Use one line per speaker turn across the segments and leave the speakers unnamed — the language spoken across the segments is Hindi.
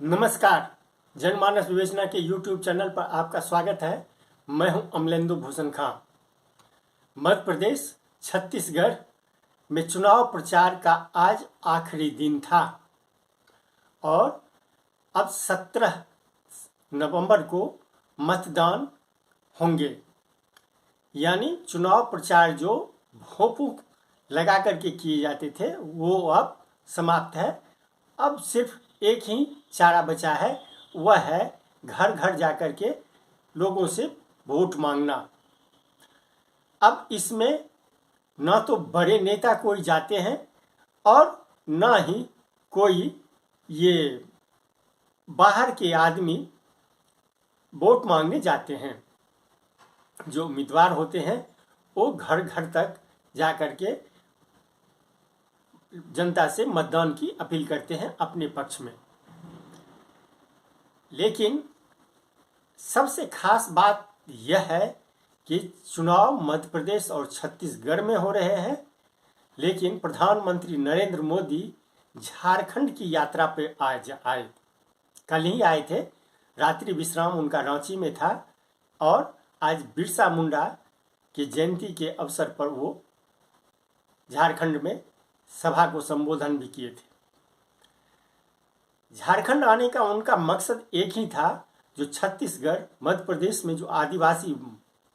नमस्कार। जनमानस विवेचना के YouTube चैनल पर आपका स्वागत है। मैं हूं अमलेंदु भूषण खां। मध्य प्रदेश छत्तीसगढ़ में चुनाव प्रचार का आज आखिरी दिन था और अब 17 नवंबर को मतदान होंगे। यानी चुनाव प्रचार जो भोंपू लगा करके किए जाते थे वो अब समाप्त है। अब सिर्फ एक ही चारा बचा है, वह है घर घर जाकर के लोगों से वोट मांगना। अब इसमें न तो बड़े नेता कोई जाते हैं और न ही कोई ये बाहर के आदमी वोट मांगने जाते हैं। जो उम्मीदवार होते हैं वो घर घर तक जाकर के जनता से मतदान की अपील करते हैं अपने पक्ष में। लेकिन सबसे खास बात यह है कि चुनाव मध्य प्रदेश और छत्तीसगढ़ में हो रहे हैं, लेकिन प्रधानमंत्री नरेंद्र मोदी झारखंड की यात्रा पे आज आए। कल ही आए थे, रात्रि विश्राम उनका रांची में था और आज बिरसा मुंडा की जयंती के अवसर पर वो झारखंड में सभा को संबोधन भी किए थे। झारखंड आने का उनका मकसद एक ही था, जो छत्तीसगढ़ मध्य प्रदेश में जो आदिवासी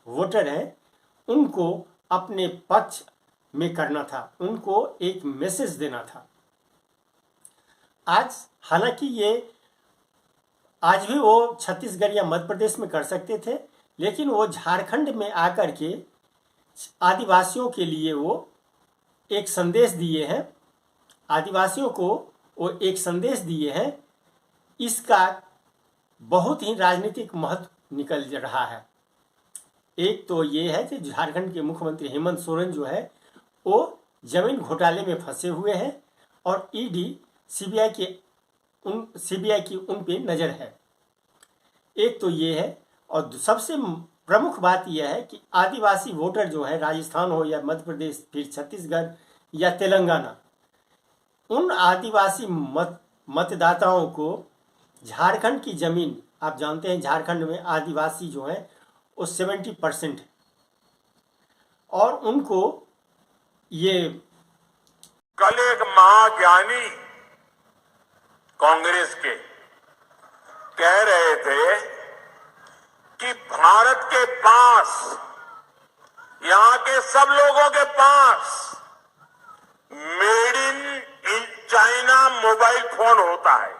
वोटर हैं उनको अपने पक्ष में करना था, उनको एक मैसेज देना था। आज हालांकि ये आज भी वो छत्तीसगढ़ या मध्य प्रदेश में कर सकते थे, लेकिन वो झारखंड में आकर के आदिवासियों के लिए वो एक संदेश दिए हैं। आदिवासियों को वो एक संदेश दिए हैं। इसका बहुत ही राजनीतिक महत्व निकल रहा है। एक तो ये है कि झारखंड के मुख्यमंत्री हेमंत सोरेन जो है वो जमीन घोटाले में फंसे हुए हैं और ईडी सीबीआई की उन पे नज़र है। एक तो ये है, और सबसे प्रमुख बात यह है कि आदिवासी वोटर जो है, राजस्थान हो या मध्य प्रदेश, फिर छत्तीसगढ़ या तेलंगाना, उन आदिवासी मतदाताओं को झारखंड की जमीन, आप जानते हैं झारखंड में आदिवासी जो है वो 70% है, और उनको ये
कल एक महाज्ञानी कांग्रेस के कह रहे थे कि भारत के पास, यहां के सब लोगों के पास made in China mobile phone होता है।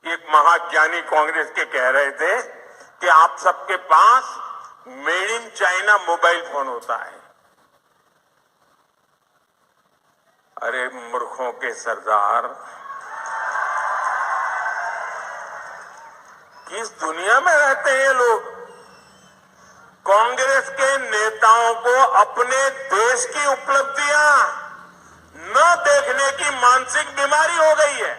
एक महाज्ञानी कांग्रेस के कह रहे थे कि आप सबके पास made in China mobile phone होता है। अरे मूर्खों के सरदार, किस दुनिया में रहते हैं ये लोग? कांग्रेस के नेताओं को अपने देश की उपलब्धियां न देखने की मानसिक बीमारी हो गई है।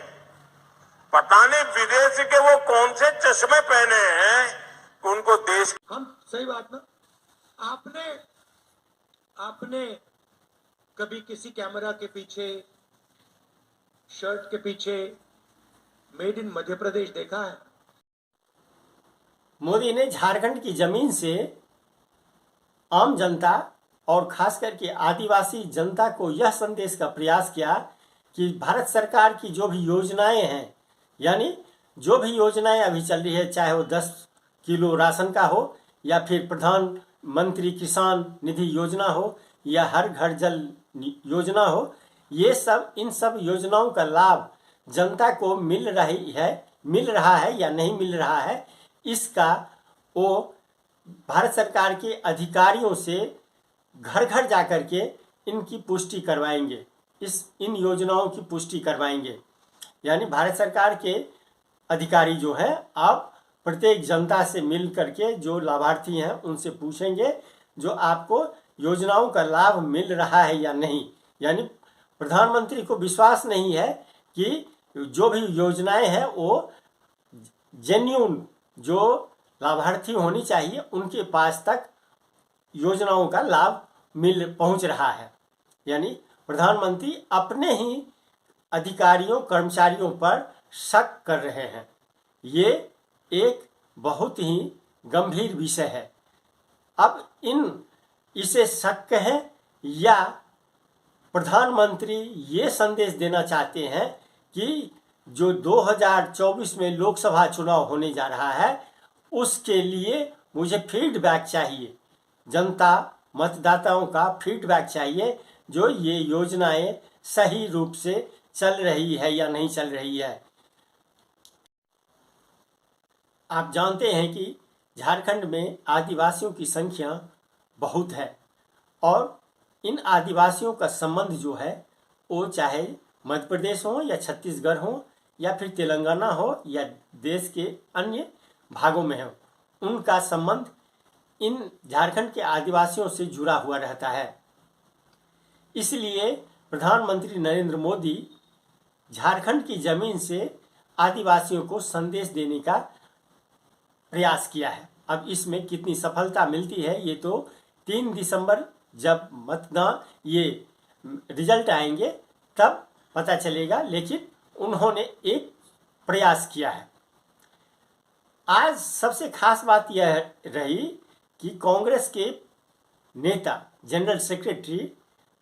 पता नहीं विदेश के वो कौन से चश्मे पहने हैं कि उनको देश।
हम सही बात ना, आपने कभी किसी कैमरा के पीछे, शर्ट के पीछे मेड इन मध्य प्रदेश देखा है?
मोदी ने झारखंड की जमीन से आम जनता और खास करके आदिवासी जनता को यह संदेश का प्रयास किया कि भारत सरकार की जो भी योजनाएं हैं, यानी जो भी योजनाएं अभी चल रही है, चाहे वो 10 किलो राशन का हो या फिर प्रधानमंत्री किसान निधि योजना हो या हर घर जल योजना हो, ये सब, इन सब योजनाओं का लाभ जनता को मिल रहा है या नहीं मिल रहा है, इसका वो भारत सरकार के अधिकारियों से घर घर जाकर के इनकी पुष्टि करवाएंगे, इन योजनाओं की पुष्टि करवाएंगे। यानी भारत सरकार के अधिकारी जो हैं अब प्रत्येक जनता से मिल करके जो लाभार्थी हैं उनसे पूछेंगे जो आपको योजनाओं का लाभ मिल रहा है या नहीं। यानी प्रधानमंत्री को विश्वास नहीं है कि जो भी योजनाएं हैं वो जेन्युइन, जो लाभार्थी होनी चाहिए उनके पास तक योजनाओं का लाभ पहुंच रहा है। यानी प्रधानमंत्री अपने ही अधिकारियों कर्मचारियों पर शक कर रहे हैं। ये एक बहुत ही गंभीर विषय है। अब इसे शक कहें या प्रधानमंत्री ये संदेश देना चाहते हैं कि जो 2024 में लोकसभा चुनाव होने जा रहा है उसके लिए मुझे फीडबैक चाहिए, जनता मतदाताओं का फीडबैक चाहिए, जो ये योजनाएं सही रूप से चल रही है या नहीं चल रही है। आप जानते हैं कि झारखंड में आदिवासियों की संख्या बहुत है और इन आदिवासियों का संबंध जो है वो चाहे मध्य प्रदेश हो या छत्तीसगढ़ हो या फिर तेलंगाना हो या देश के अन्य भागों में हो, उनका संबंध इन झारखंड के आदिवासियों से जुड़ा हुआ रहता है। इसलिए प्रधानमंत्री नरेंद्र मोदी झारखंड की जमीन से आदिवासियों को संदेश देने का प्रयास किया है। अब इसमें कितनी सफलता मिलती है ये तो 3 दिसंबर जब मतदान ये रिजल्ट आएंगे तब पता चलेगा, लेकिन उन्होंने एक प्रयास किया है। आज सबसे खास बात यह रही कि कांग्रेस के नेता जनरल सेक्रेटरी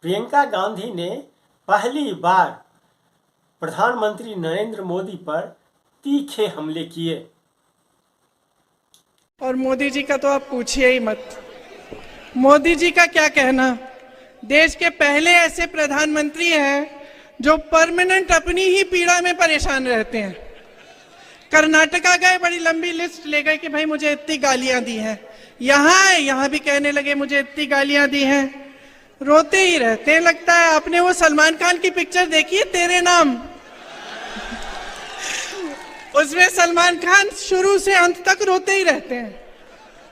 प्रियंका गांधी ने पहली बार प्रधानमंत्री नरेंद्र मोदी पर तीखे हमले किए।
और मोदी जी का तो आप पूछिए ही मत। मोदी जी का क्या कहना, देश के पहले ऐसे प्रधानमंत्री हैं जो परमानेंट अपनी ही पीड़ा में परेशान रहते हैं। कर्नाटका गए, बड़ी लंबी लिस्ट ले गए कि भाई मुझे इतनी गालियां दी हैं, यहाँ भी कहने लगे मुझे इतनी गालियां दी हैं, रोते ही रहते हैं। लगता है आपने वो सलमान खान की पिक्चर देखी है तेरे नाम, उसमें सलमान खान शुरू से अंत तक रोते ही रहते हैं।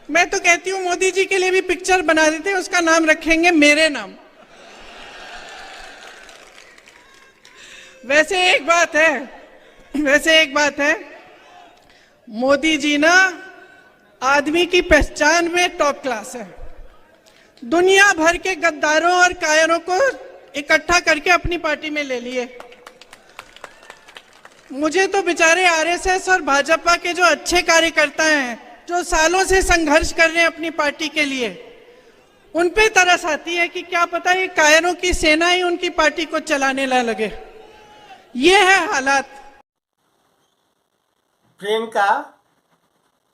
मैं तो कहती हूँ मोदी जी के लिए भी पिक्चर बना देते हैं, उसका नाम रखेंगे मेरे नाम। वैसे एक बात है, मोदी जी ना आदमी की पहचान में टॉप क्लास है। दुनिया भर के गद्दारों और कायरों को इकट्ठा करके अपनी पार्टी में ले लिए। मुझे तो बेचारे आरएसएस और भाजपा के जो अच्छे कार्यकर्ता हैं, जो सालों से संघर्ष कर रहे हैं अपनी पार्टी के लिए, उन पे तरस आती है कि क्या पता ये कायरों की सेना ही उनकी पार्टी को चलाने ना लगे। ये है हालात।
प्रियंका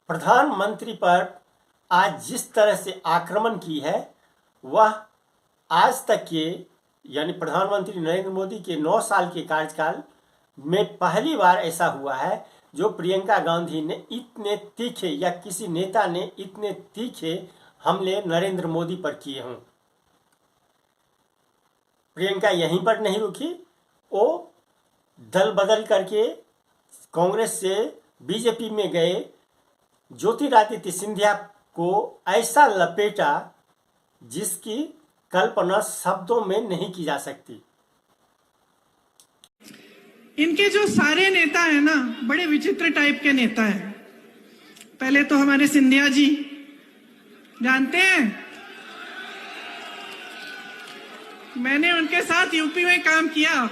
प्रधानमंत्री पर आज जिस तरह से आक्रमण की है वह आज तक के यानी प्रधानमंत्री नरेंद्र मोदी के 9 साल के कार्यकाल में पहली बार ऐसा हुआ है जो प्रियंका गांधी ने इतने तीखे या किसी नेता ने इतने तीखे हमले नरेंद्र मोदी पर किए हों। प्रियंका यहीं पर नहीं रुकी, वो दल बदल करके कांग्रेस से बीजेपी में गए, ज्योतिरादित्य सिंधिया को ऐसा लपेटा जिसकी कल्पना शब्दों में नहीं की जा सकती।
इनके जो सारे नेता हैं ना, बड़े विचित्र टाइप के नेता हैं। पहले तो हमारे सिंधिया जी, जानते हैं मैंने उनके साथ यूपी में काम किया।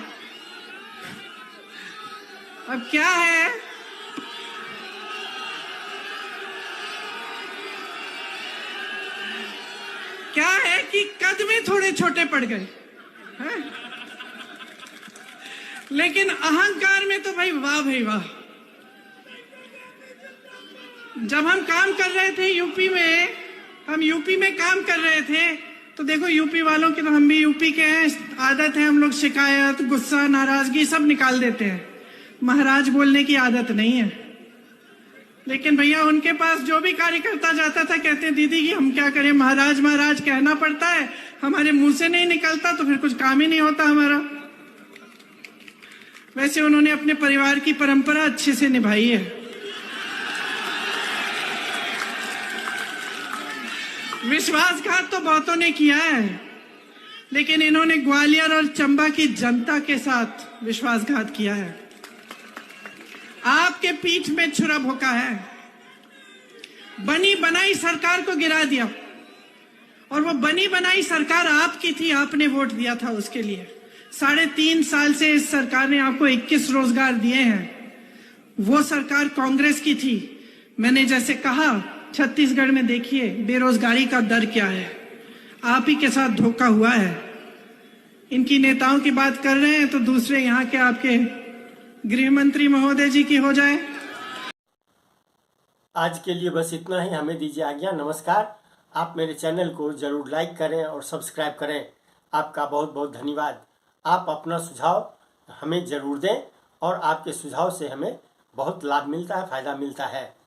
अब क्या है कि कद में थोड़े छोटे पड़ गए हैं, लेकिन अहंकार में तो भाई वाह भाई वाह। जब हम काम कर रहे थे यूपी में काम कर रहे थे तो देखो यूपी वालों की, तो हम भी यूपी के हैं, आदत है हम लोग शिकायत, गुस्सा, नाराजगी सब निकाल देते हैं। महाराज बोलने की आदत नहीं है। लेकिन भैया उनके पास जो भी कार्यकर्ता जाता था कहते दीदी कि हम क्या करें, महाराज महाराज कहना पड़ता है, हमारे मुंह से नहीं निकलता तो फिर कुछ काम ही नहीं होता हमारा। वैसे उन्होंने अपने परिवार की परंपरा अच्छे से निभाई है। विश्वासघात तो बहुतों ने किया है, लेकिन इन्होंने ग्वालियर और चंबा की जनता के साथ विश्वासघात किया है। आपके पीठ में छुरा भोंका है, बनी बनाई सरकार को गिरा दिया, और वो बनी बनाई सरकार आपकी थी, आपने वोट दिया था उसके लिए। 3.5 साल से इस सरकार ने आपको 21 रोजगार दिए हैं। वो सरकार कांग्रेस की थी। मैंने जैसे कहा, छत्तीसगढ़ में देखिए बेरोजगारी का दर क्या है। आप ही के साथ धोखा हुआ है। इनकी नेताओं की बात कर रहे हैं तो दूसरे यहाँ के आपके गृह मंत्री महोदय जी की हो जाए।
आज के लिए बस इतना ही। हमें दीजिए आज्ञा। नमस्कार। आप मेरे चैनल को जरूर लाइक करें और सब्सक्राइब करें। आपका बहुत बहुत धन्यवाद। आप अपना सुझाव हमें जरूर दें और आपके सुझाव से हमें बहुत लाभ मिलता है, फायदा मिलता है।